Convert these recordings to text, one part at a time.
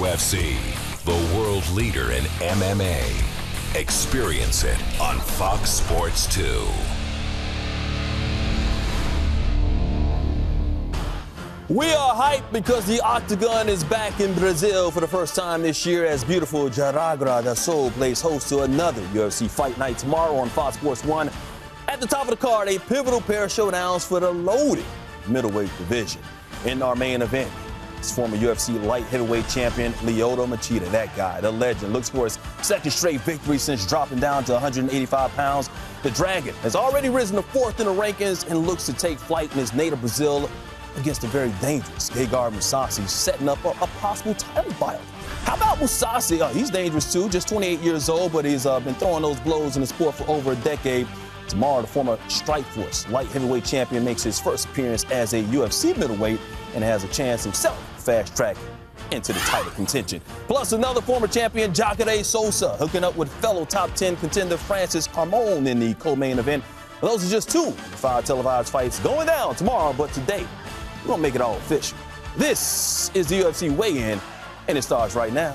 UFC, the world leader in MMA. Experience it on Fox Sports 2. We are hyped because the Octagon is back in Brazil for the first time this year as beautiful Jaragua do Sul plays host to another UFC Fight Night tomorrow on Fox Sports 1. At the top of the card, a pivotal pair of showdowns for the loaded middleweight division. In our main event, it's former UFC light heavyweight champion Lyoto Machida, that guy, the legend, looks for his second straight victory since dropping down to 185 pounds. The Dragon has already risen to fourth in the rankings and looks to take flight in his native Brazil against a very dangerous Gegard Mousasi, setting up a possible title fight. How about Mousasi? He's dangerous too, just 28 years old, but he's been throwing those blows in the sport for over a decade. Tomorrow, the former Strikeforce light heavyweight champion makes his first appearance as a UFC middleweight and has a chance himself to fast track into the title contention. Plus, another former champion, Jacare Souza, hooking up with fellow top 10 contender Francis Harmon in the co-main event. Those are just two of the 5 televised fights going down tomorrow, but today, we're gonna make it all official. This is the UFC weigh-in, and it starts right now.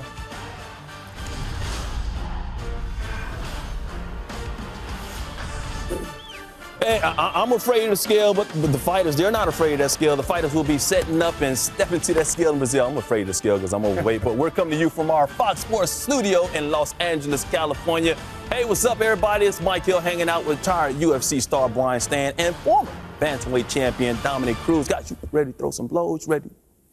Hey, I'm afraid of the scale, but the fighters, they're not afraid of that scale. The fighters will be setting up and stepping to that scale in Brazil. I'm afraid of the scale because I'm overweight, but we're coming to you from our Fox Sports studio in Los Angeles, California. Hey, what's up, everybody? It's Mike Hill hanging out with retired UFC star Brian Stann and former bantamweight champion Dominic Cruz. Got you ready to throw some blows?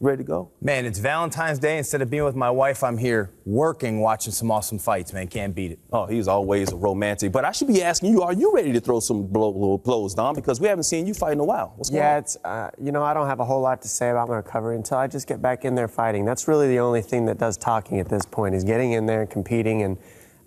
Ready to go? Man, it's Valentine's Day. Instead of being with my wife, I'm here working, watching some awesome fights, man. Can't beat it. Oh, he's always a romantic. But I should be asking you, are you ready to throw some blows, Dom? Because we haven't seen you fight in a while. What's going on? Yeah, it's, I don't have a whole lot to say about my recovery until I just get back in there fighting. That's really the only thing that does talking at this point, is getting in there and competing, and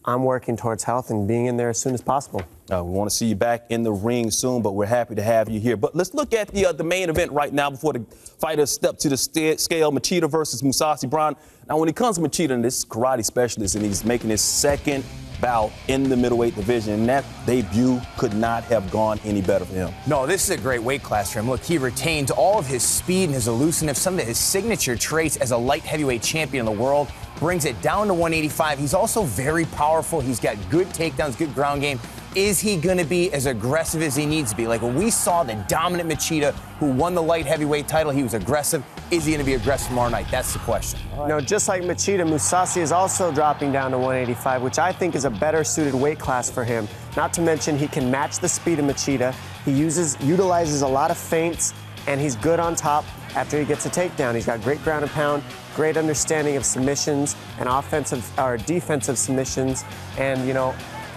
I'm working towards health and being in there as soon as possible. We want to see you back in the ring soon, but we're happy to have you here. But let's look at the main event right now before the fighters step to the scale. Machida versus Mousasi. Brown. Now, when it comes to Machida, and this is karate specialist, and he's making his second bout in the middleweight division, and that debut could not have gone any better for him. No, this is a great weight class for him. Look, he retains all of his speed and his elusiveness, some of his signature traits as a light heavyweight champion in the world, brings it down to 185. He's also very powerful. He's got good takedowns, good ground game. Is he going to be as aggressive as he needs to be? Like when we saw the dominant Machida who won the light heavyweight title, he was aggressive. Is he going to be aggressive tomorrow night? That's the question. No, just like Machida, Mousasi is also dropping down to 185, which I think is a better suited weight class for him. Not to mention he can match the speed of Machida. He utilizes a lot of feints, and he's good on top after he gets a takedown. He's got great ground and pound, great understanding of submissions and offensive or defensive submissions, and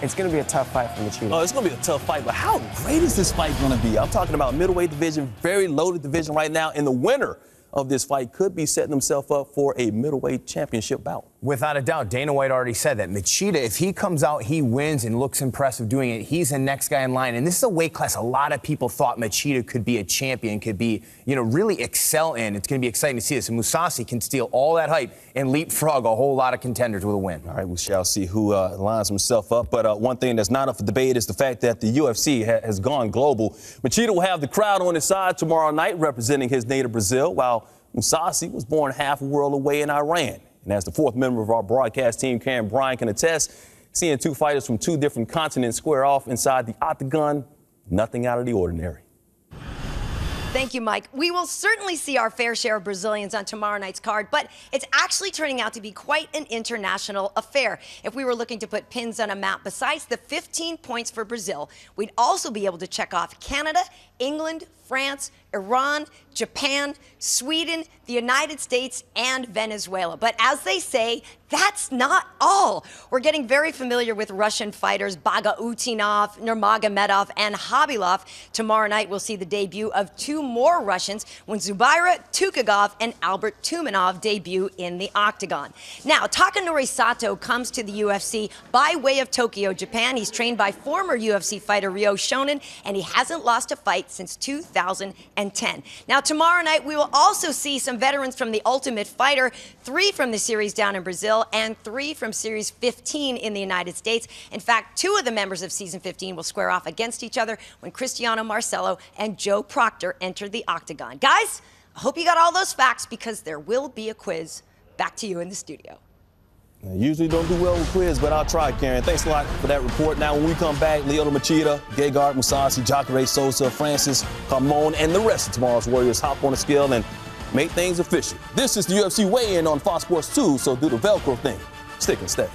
it's going to be a tough fight for Machida. Oh, it's going to be a tough fight, but how great is this fight going to be? I'm talking about middleweight division, very loaded division right now, and the winner of this fight could be setting himself up for a middleweight championship bout. Without a doubt, Dana White already said that. Machida, if he comes out, he wins and looks impressive doing it, he's the next guy in line. And this is a weight class a lot of people thought Machida could be a champion, could be, really excel in. It's going to be exciting to see this. And Mousasi can steal all that hype and leapfrog a whole lot of contenders with a win. All right, we shall see who lines himself up. But one thing that's not up for debate is the fact that the UFC has gone global. Machida will have the crowd on his side tomorrow night, representing his native Brazil, while Mousasi was born half a world away in Iran. And as the fourth member of our broadcast team, Karen Bryan, can attest, seeing two fighters from two different continents square off inside the octagon, nothing out of the ordinary. Thank you, Mike. We will certainly see our fair share of Brazilians on tomorrow night's card, but it's actually turning out to be quite an international affair. If we were looking to put pins on a map, besides the 15 points for Brazil, we'd also be able to check off Canada, England, France, Iran, Japan, Sweden, the United States, and Venezuela. But as they say, that's not all. We're getting very familiar with Russian fighters Bagautinov, Nurmagomedov, and Khabilov. Tomorrow night, we'll see the debut of two more Russians when ZUBAIRA, TUKHUGOV, and Albert Tumenov debut in the octagon. Now, Takenori Sato comes to the UFC by way of Tokyo, Japan. He's trained by former UFC fighter Ryo Shonin, and he hasn't lost a fight since 2010. Now, tomorrow night, we will also see some veterans from The Ultimate Fighter, 3 from the series down in Brazil and 3 from Series 15 in the United States. In fact, 2 of the members of Season 15 will square off against each other when CRISTIANO, MARCELLO, and Joe Proctor enter the octagon. Guys, I hope you got all those facts because there will be a quiz Back to you in the studio. I usually don't do well with quiz, but I'll try, Karen. Thanks a lot for that report. Now, when we come back, Lyoto Machida, Gegard Mousasi, Jacare Souza, Francis Carmon, and the rest of tomorrow's Warriors hop on the scale and make things official. This is the UFC weigh-in on Fox Sports 2, so do the Velcro thing. Stick and stay.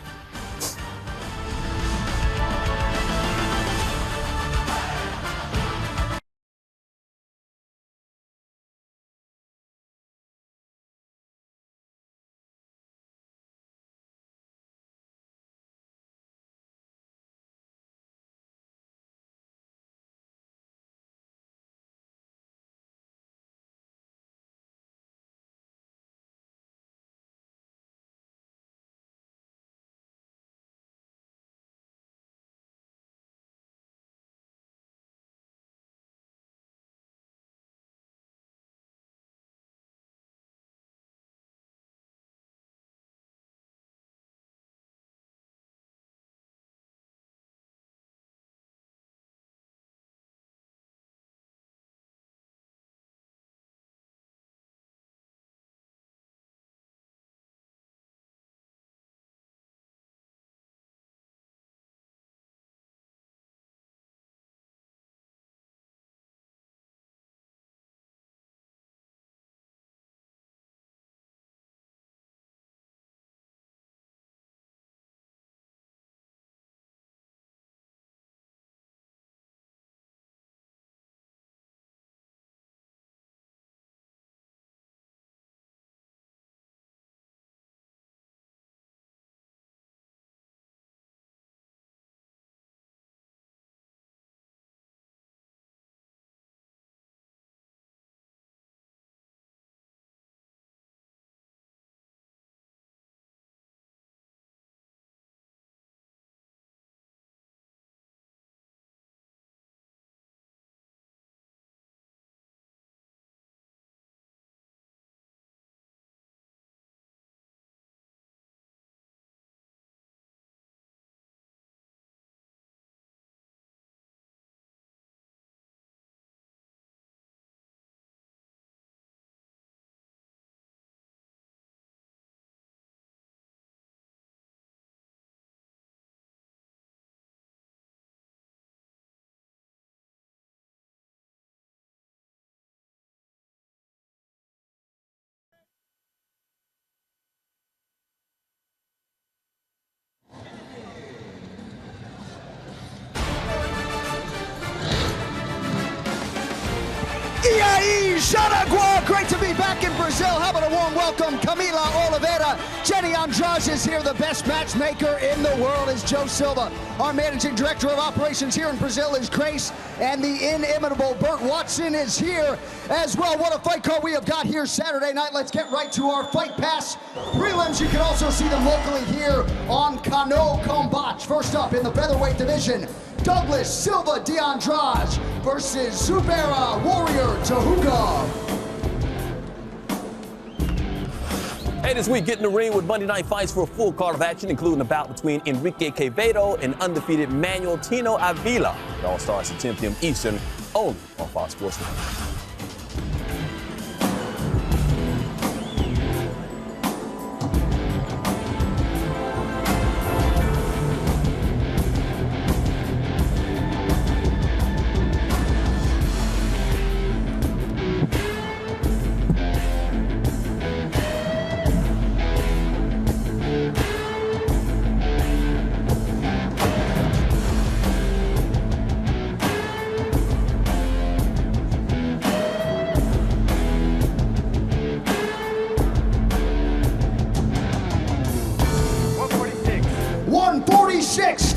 Jaragua, great to be back in Brazil. How about a warm welcome, Camila Oliveira. Jenny Andrade is here. The best matchmaker in the world is Joe Silva. Our managing director of operations here in Brazil is Grace, and the inimitable Burt Watson is here as well. What a fight card we have got here Saturday night. Let's get right to our Fight Pass prelims. You can also see them locally here on Cano Combate. First up in the featherweight division, Douglas Silva de Andrade versus ZUBAIRA Warrior TUKHUGOV. Hey, this week, get in the ring with Monday Night Fights for a full card of action, including a bout between Enrique Quevedo and undefeated Manuel Tino Avila. It all starts at 10 p.m. Eastern, only on Fox Sports 1.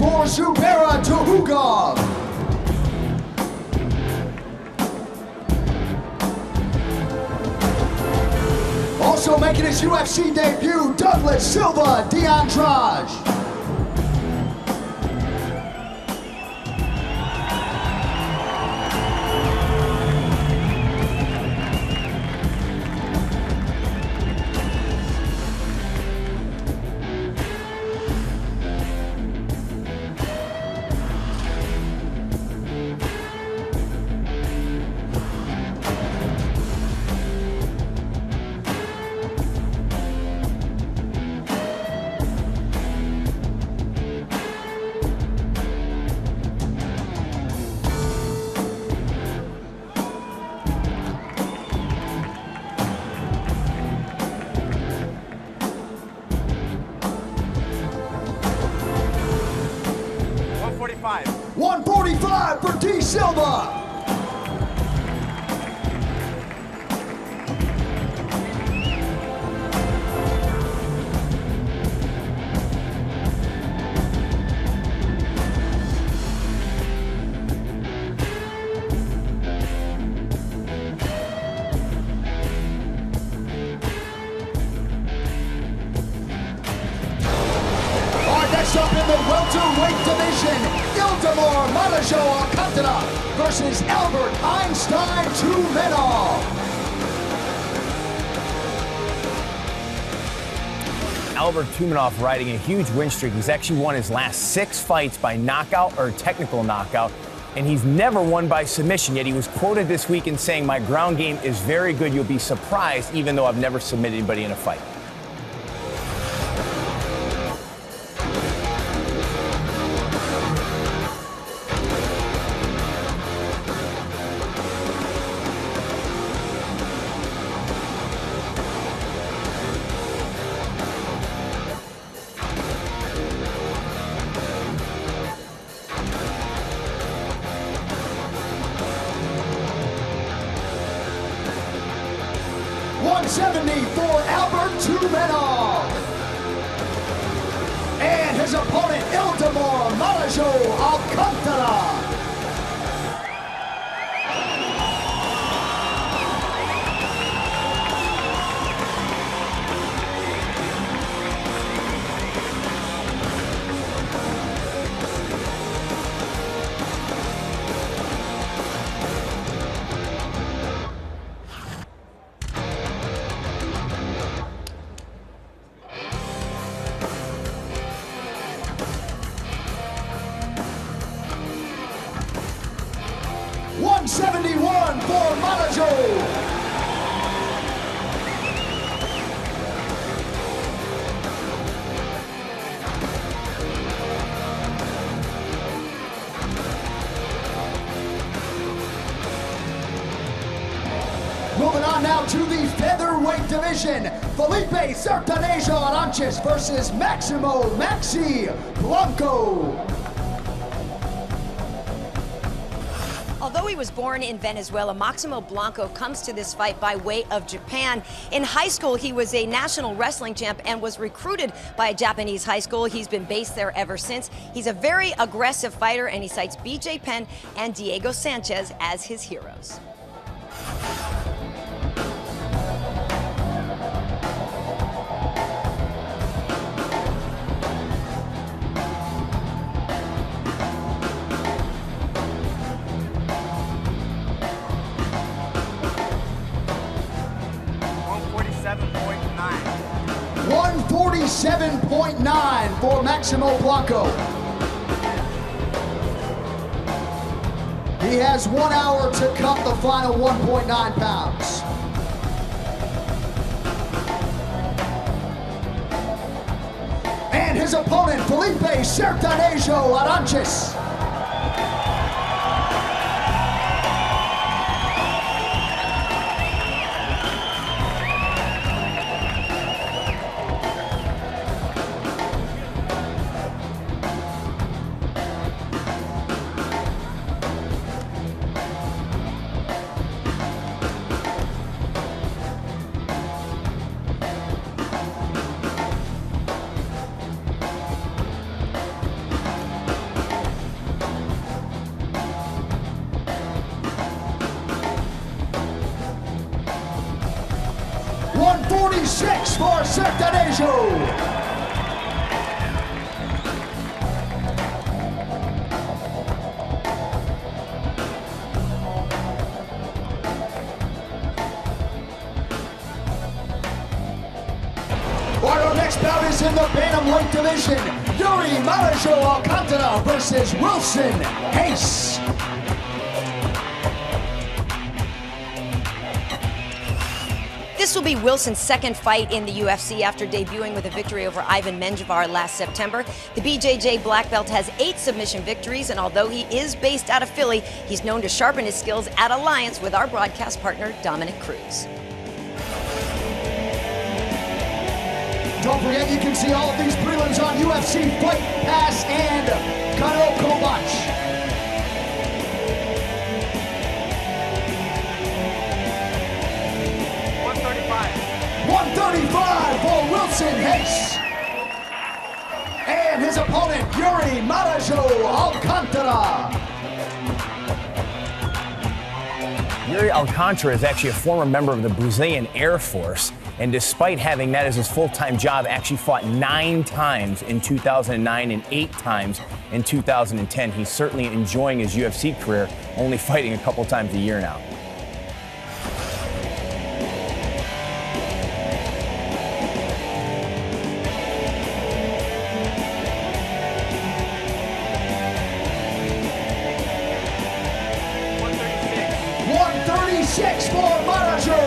For ZUBAIRA TUKHUGOV. Also making his UFC debut, Douglas Silva de Andrade. 145. 145 for T. Silva. Up in the welterweight division, ILDEMAR ALCANTARA versus Albert Einstein TUMENOV. Albert TUMENOV riding a huge win streak. He's actually won his last 6 fights by knockout or technical knockout, and he's never won by submission, yet he was quoted this week in saying, "My ground game is very good. You'll be surprised, even though I've never submitted anybody in a fight." For Albert TUMENOV. And his opponent, ILDEMAR ALCANTARA. 171 for Manajo. Moving on now to the featherweight division. Felipe ARANTES versus MAXIMO BLANCO. Although he was born in Venezuela, Maximo Blanco comes to this fight by way of Japan. In high school, he was a national wrestling champ and was recruited by a Japanese high school. He's been based there ever since. He's a very aggressive fighter, and he cites BJ Penn and Diego Sanchez as his heroes. .9 for Maximo Blanco. He has 1 hour to cut the final 1.9 pounds. And his opponent, Felipe ARANTES. .46 for Sertanejo. Our next bout is in the bantamweight division. Yuri Alcantara versus Wilson Hayes. This will be Wilson's second fight in the UFC after debuting with a victory over Ivan Menjivar last September. The BJJ black belt has 8 submission victories, and although he is based out of Philly, he's known to sharpen his skills at alliance with our broadcast partner, Dominic Cruz. Don't forget, you can see all of these prelims on UFC Fight Pass and Kano Kovac. Yuri Alcantara. Yuri Alcantara is actually a former member of the Brazilian Air Force, and despite having that as his full-time job, actually fought 9 times in 2009 and 8 times in 2010. He's certainly enjoying his UFC career, only fighting a couple times a year now. For Marajo.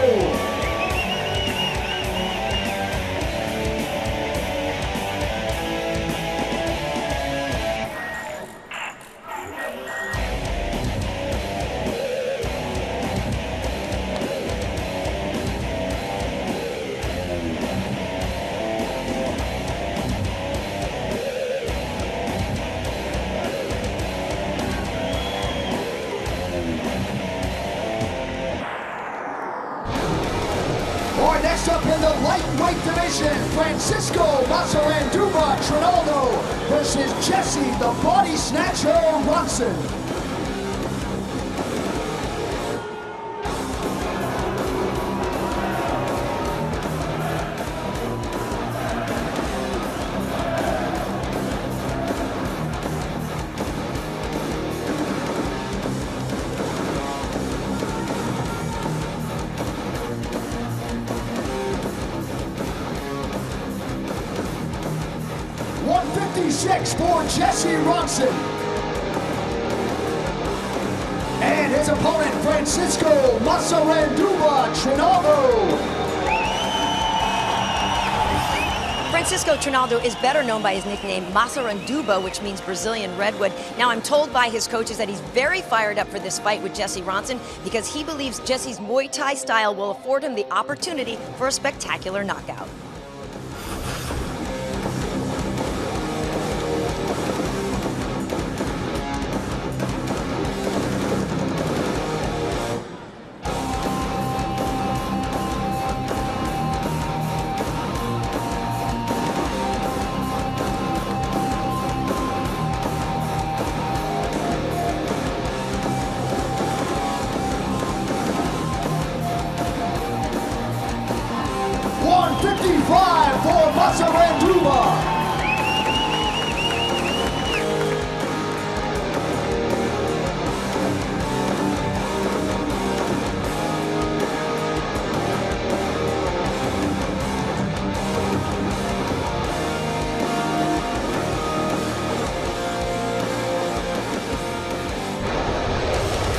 Next up in the lightweight division, Francisco Mazaranduba Trinaldo versus Jesse the Body Snatcher Ronson. For Jesse Ronson. And his opponent, Francisco Mazaranduba Trinaldo. Francisco Trinaldo is better known by his nickname Mazaranduba, which means Brazilian Redwood. Now, I'm told by his coaches that he's very fired up for this fight with Jesse Ronson because he believes Jesse's Muay Thai style will afford him the opportunity for a spectacular knockout.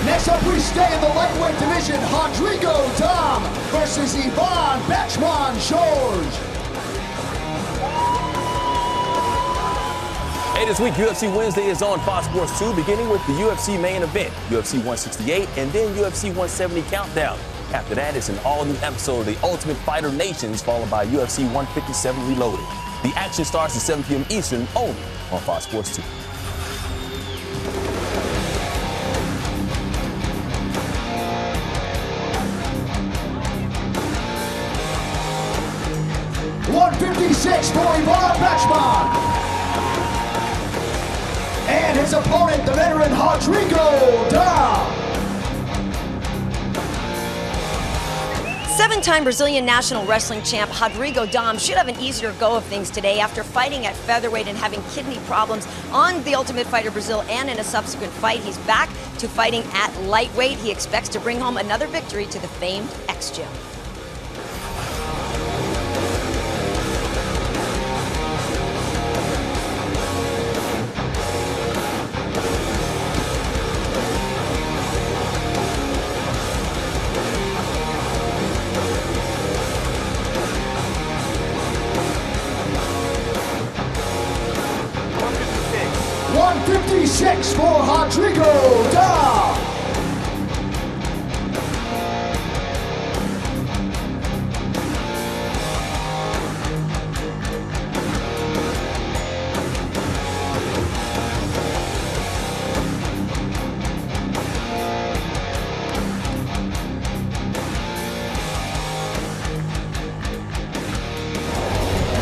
Next up, we stay in the lightweight division. Rodrigo Dom versus Ivan Bachman George. Hey, this week, UFC Wednesday is on Fox Sports 2, beginning with the UFC main event, UFC 168, and then UFC 170 Countdown. After that, it's an all-new episode of The Ultimate Fighter Nations, followed by UFC 157 Reloaded. The action starts at 7 p.m. Eastern, only on Fox Sports 2. $156 for Ivan Bachman. And his opponent, the veteran Rodrigo Dom. 7-time Brazilian national wrestling champ Rodrigo Dom should have an easier go of things today after fighting at featherweight and having kidney problems on The Ultimate Fighter Brazil and in a subsequent fight. He's back to fighting at lightweight. He expects to bring home another victory to the famed X-Gym. $156 for Rodrigo Dom.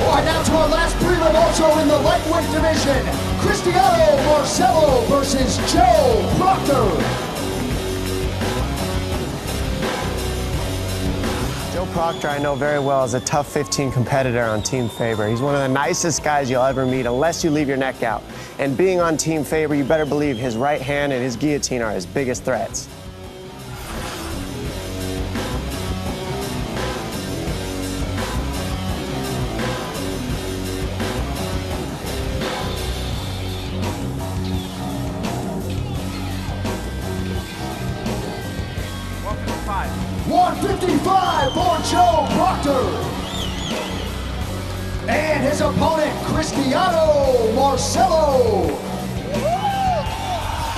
All right, now to our last prelim, also in the lightweight division. Marcello versus Joe Proctor. Joe Proctor, I know very well, is a tough 15 competitor on Team Faber. He's one of the nicest guys you'll ever meet, unless you leave your neck out. And being on Team Faber, you better believe his right hand and his guillotine are his biggest threats. For Joe Proctor. And his opponent, Cristiano Marcello.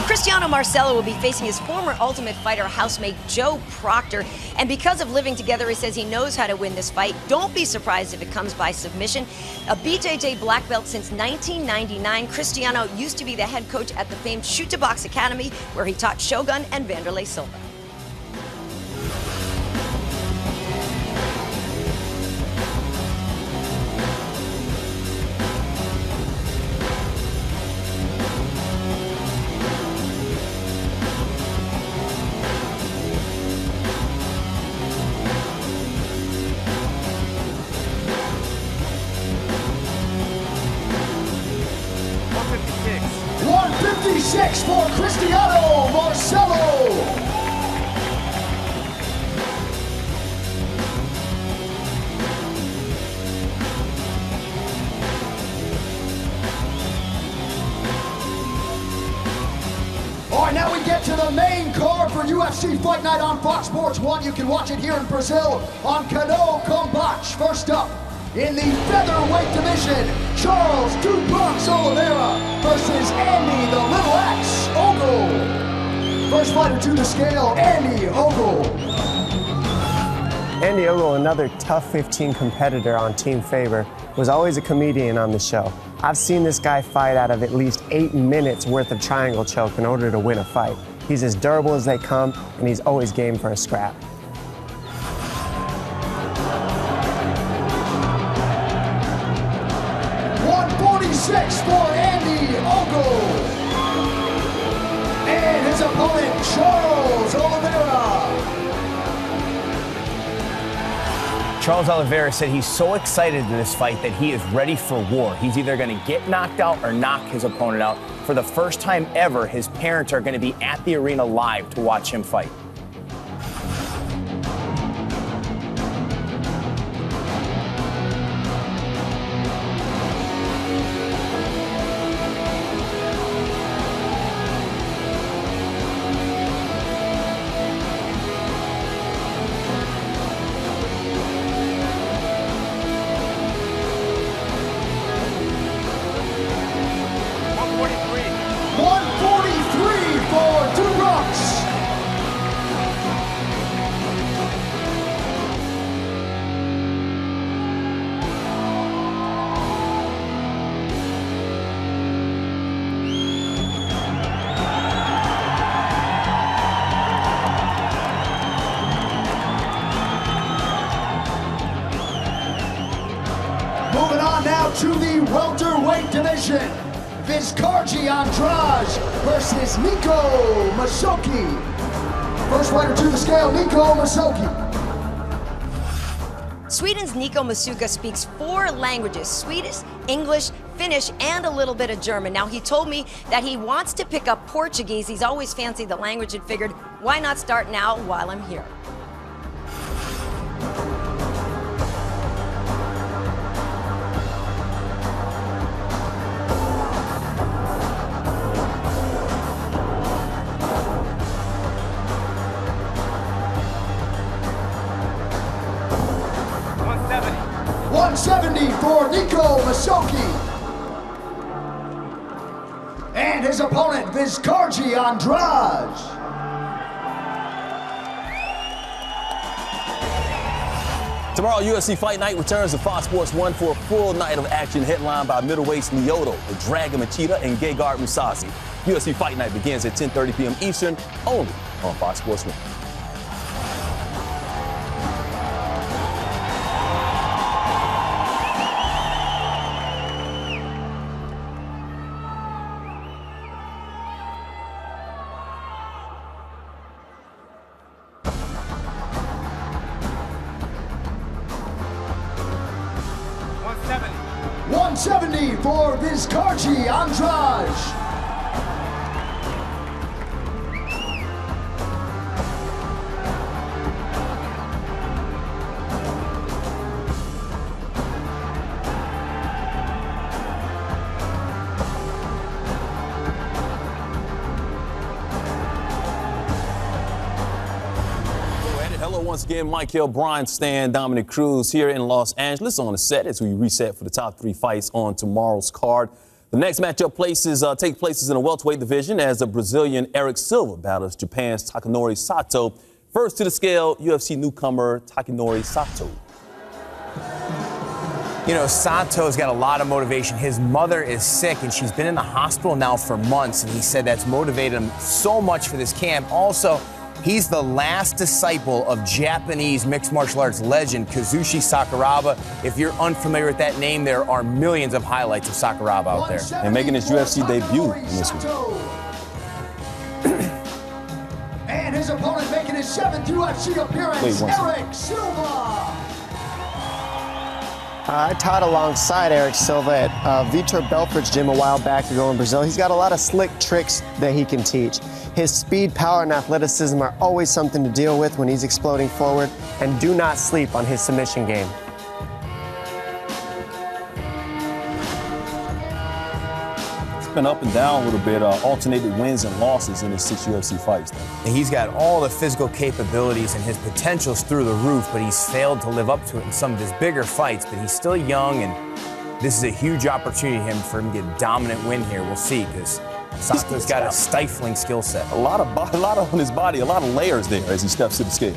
Cristiano Marcello will be facing his former Ultimate Fighter housemate Joe Proctor. And because of living together, he says he knows how to win this fight. Don't be surprised if it comes by submission. A BJJ black belt since 1999, Cristiano used to be the head coach at the famed Shoot to Box Academy, where he taught Shogun and Wanderlei Silva. For Cristiano Marcello. All right, now we get to the main card for UFC Fight Night on Fox Sports 1. You can watch it here in Brazil on Canal Combate. First up, in the featherweight division, Charles Duplex Oliveira versus Andy the Little X Ogle. First fighter to the scale, Andy Ogle. Andy Ogle, another tough 15 competitor on Team Faber, was always a comedian on the show. I've seen this guy fight out of at least 8 minutes worth of triangle choke in order to win a fight. He's as durable as they come, and he's always game for a scrap. For Andy Ogle. And his opponent, Charles Oliveira. Charles Oliveira said he's so excited in this fight that he is ready for war. He's either going to get knocked out or knock his opponent out. For the first time ever, his parents are going to be at the arena live to watch him fight. Moving on now to the welterweight division. Vizcargi Andrade versus Nico Masoki. First fighter to the scale, Nico Masoki. Sweden's Nico Masuka speaks 4 languages: Swedish, English, Finnish, and a little bit of German. Now, he told me that he wants to pick up Portuguese. He's always fancied the language and figured, why not start now while I'm here? $170 for Nico Masoki. And his opponent, Vizcargi Andrade. Tomorrow, UFC Fight Night returns to Fox Sports 1 for a full night of action headlined by middleweights Lyoto, the Dragon Machida, and Gegard Mousasi. UFC Fight Night begins at 10:30 p.m. Eastern, only on Fox Sports 1. 170 for Vizcarji Andrade. Once again, Michael Bryan, Stan, Dominic Cruz here in Los Angeles on the set as we reset for the top 3 fights on tomorrow's card. The next matchup take places in the welterweight division as the Brazilian ERICK Silva battles Japan's TAKENORI Sato. First to the scale, UFC newcomer TAKENORI Sato. You know, Sato's got a lot of motivation. His mother is sick, and she's been in the hospital now for months, and he said that's motivated him so much for this camp. Also, he's the last disciple of Japanese mixed martial arts legend Kazushi Sakuraba. If you're unfamiliar with that name, there are millions of highlights of Sakuraba out there. And making his UFC debut in this one. And his opponent making his 7th UFC appearance, ERICK Silva. I taught alongside ERICK Silva at Vitor Belfort's gym a while back ago in Brazil. He's got a lot of slick tricks that he can teach. His speed, power, and athleticism are always something to deal with when he's exploding forward, and do not sleep on his submission game. It's been up and down a little bit, alternated wins and losses in his 6 UFC fights. He's got all the physical capabilities and his potential's through the roof, but he's failed to live up to it in some of his bigger fights. But he's still young, and this is a huge opportunity for him to get a dominant win here. We'll see, because Sato's got a stifling skill set. A lot on his body, a lot of layers there as he steps to the scale.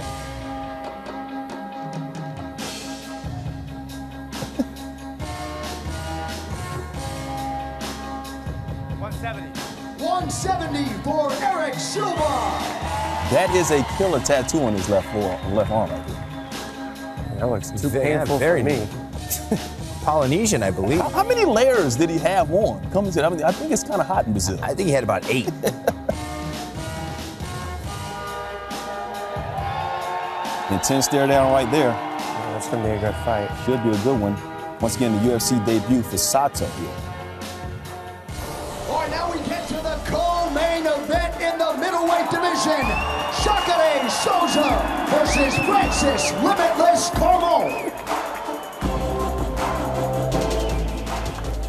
$170 for ERICK Silva. That is a killer tattoo on his left arm right there. That looks too painful for me. Polynesian, I believe. How many layers did he have on? I think it's kind of hot in Brazil. I think he had about 8. Intense stare down right there. Yeah, that's going to be a good fight. Should be a good one. Once again, the UFC debut for Sato here. All right, now we get to the co-main event in the middleweight division. Jacare Souza versus Francis Limitless Carmon.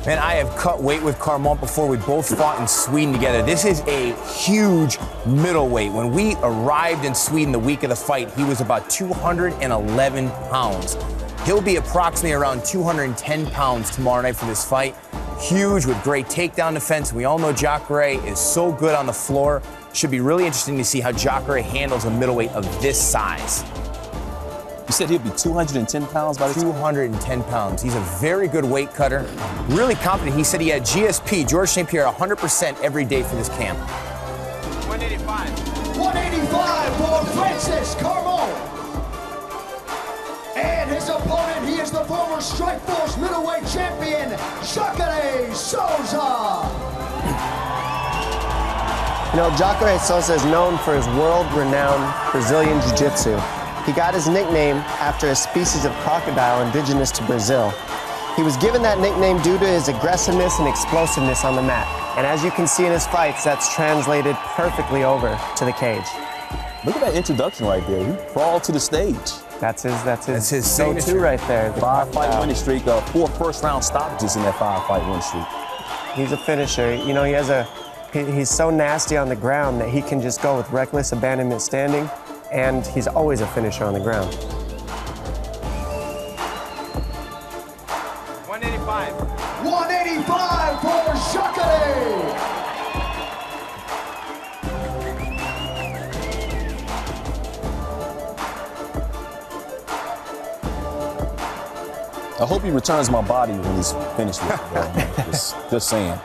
Man, I have cut weight with Carmon before. We both fought in Sweden together. This is a huge middleweight. When we arrived in Sweden the week of the fight, he was about 211 pounds. He'll be approximately around 210 pounds tomorrow night for this fight. Huge with great takedown defense. We all know Jacare is so good on the floor. Should be really interesting to see how Jacare handles a middleweight of this size. You said he'd be 210 pounds by the time? 210 pounds. He's a very good weight cutter. Really confident. He said he had GSP, George St. Pierre, 100% every day for this camp. 185. 185 for Francis Carmon. And his opponent, he is the former Strikeforce middleweight champion, Jacare Souza. You know, Jacare Souza is known for his world-renowned Brazilian Jiu-Jitsu. He got his nickname after a species of crocodile indigenous to Brazil. He was given that nickname due to his aggressiveness and explosiveness on the mat. And as you can see in his fights, that's translated perfectly over to the cage. Look at that introduction right there. He crawled to the stage. That's his signature go-to right there. The 5-fight winning streak, 4 first-round stoppages in that 5-fight winning streak. He's a finisher. You know, he's so nasty on the ground that he can just go with reckless abandonment standing, and he's always a finisher on the ground. 185. 185 for Jacare. I hope he returns my body when he's finished with it. Just saying.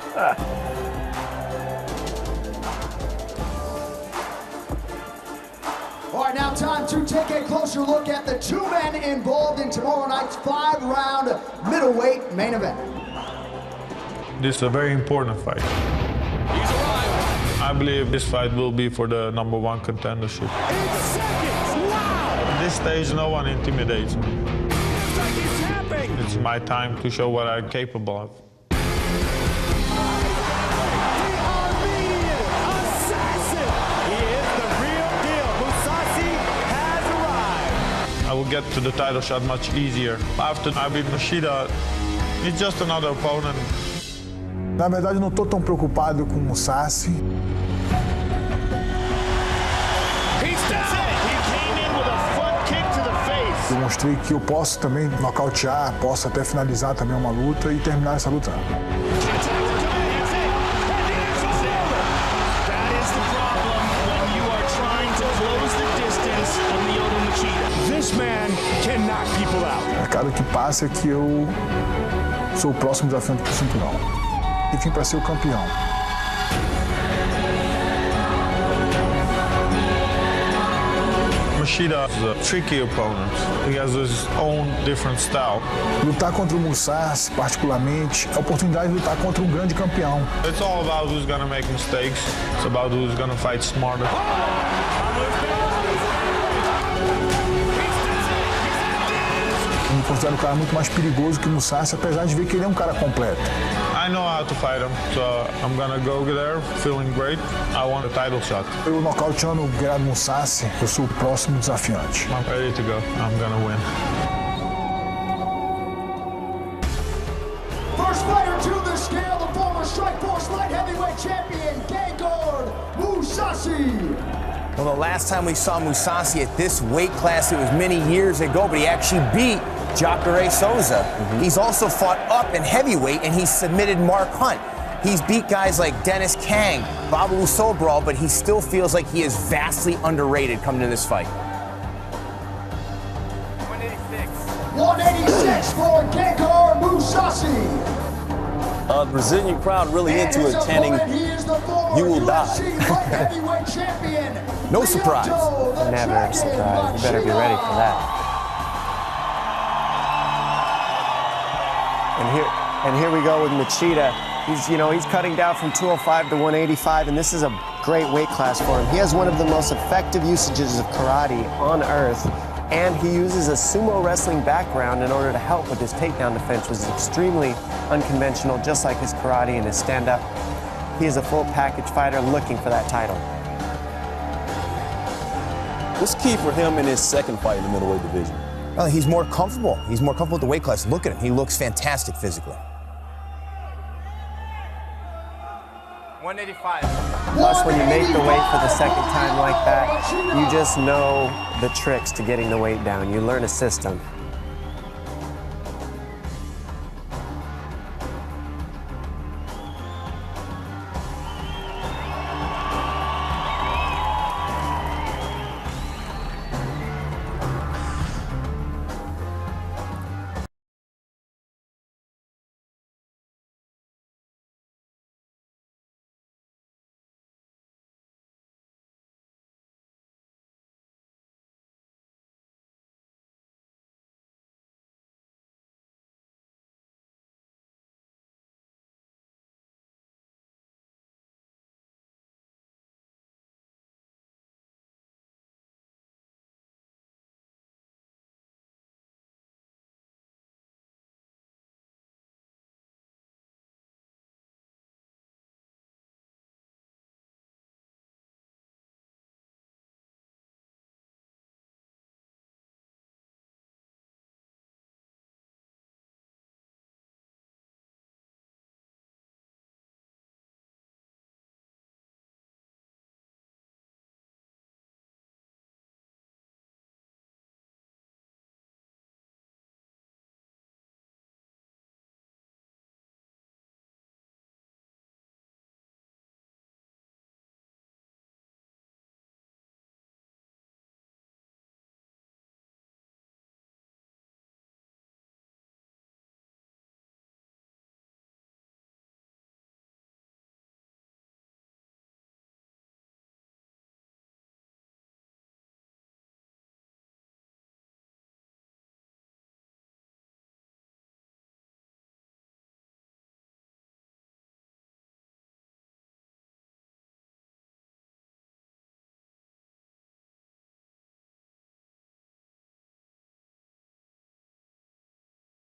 All right, now time to take a closer look at the 2 men involved in tomorrow night's 5-round middleweight main event. This is a very important fight. I believe this fight will be for the #1 contendership. 8 seconds, wow! At this stage, no one intimidates me. It's my time to show what I'm capable of. I will get to the title shot much easier. After I beat Machida, it's just another opponent. Na verdade, eu não estou tão preocupado com o Mousasi. Eu mostrei que eu posso também nocautear, posso até finalizar também uma luta e terminar essa luta. A cada que passa é que eu sou o próximo desafiante para o cinturão. Enfim, para ser o campeão. Machida is a tricky opponent. He has his own different style. Lutar contra o Mousasi, particularmente, é a oportunidade de lutar contra um grande campeão. It's all about who's gonna make mistakes. It's about who's gonna fight smarter. Eu me considero um cara muito mais perigoso que o Mousasi, apesar de ver que ele é um cara completo. I know how to fight him, so I'm gonna go there feeling great. I want a title shot. Eu nocauteando o Gerard Mousasi, eu sou o próximo desafiante. I'm ready to go. I'm gonna win. First fighter to the scale, the former Strikeforce light heavyweight champion, Gegard Mousasi. Well, the last time we saw Mousasi at this weight class, it was many years ago, but he actually beat Jacare Souza. He's also fought up in heavyweight, and he's submitted Mark Hunt. He's beat guys like Dennis Kang, Babalu Sobral, but he still feels like he is vastly underrated coming to this fight. 186 for Gegard Mousasi. Brazilian crowd really into it, chanting, "You will die." No surprise. Never a surprise. You better be ready for that. And here we go with Machida. He's cutting down from 205 to 185, and this is a great weight class for him. He has one of the most effective usages of karate on earth, and he uses a sumo wrestling background in order to help with his takedown defense, which is extremely unconventional, just like his karate and his stand-up. He is a full package fighter looking for that title. What's key for him in his second fight in the middleweight division? Well, he's more comfortable. He's more comfortable with the weight class. Look at him. He looks fantastic physically. 185. Plus, when you make the weight for the second time like that, you just know the tricks to getting the weight down. You learn a system.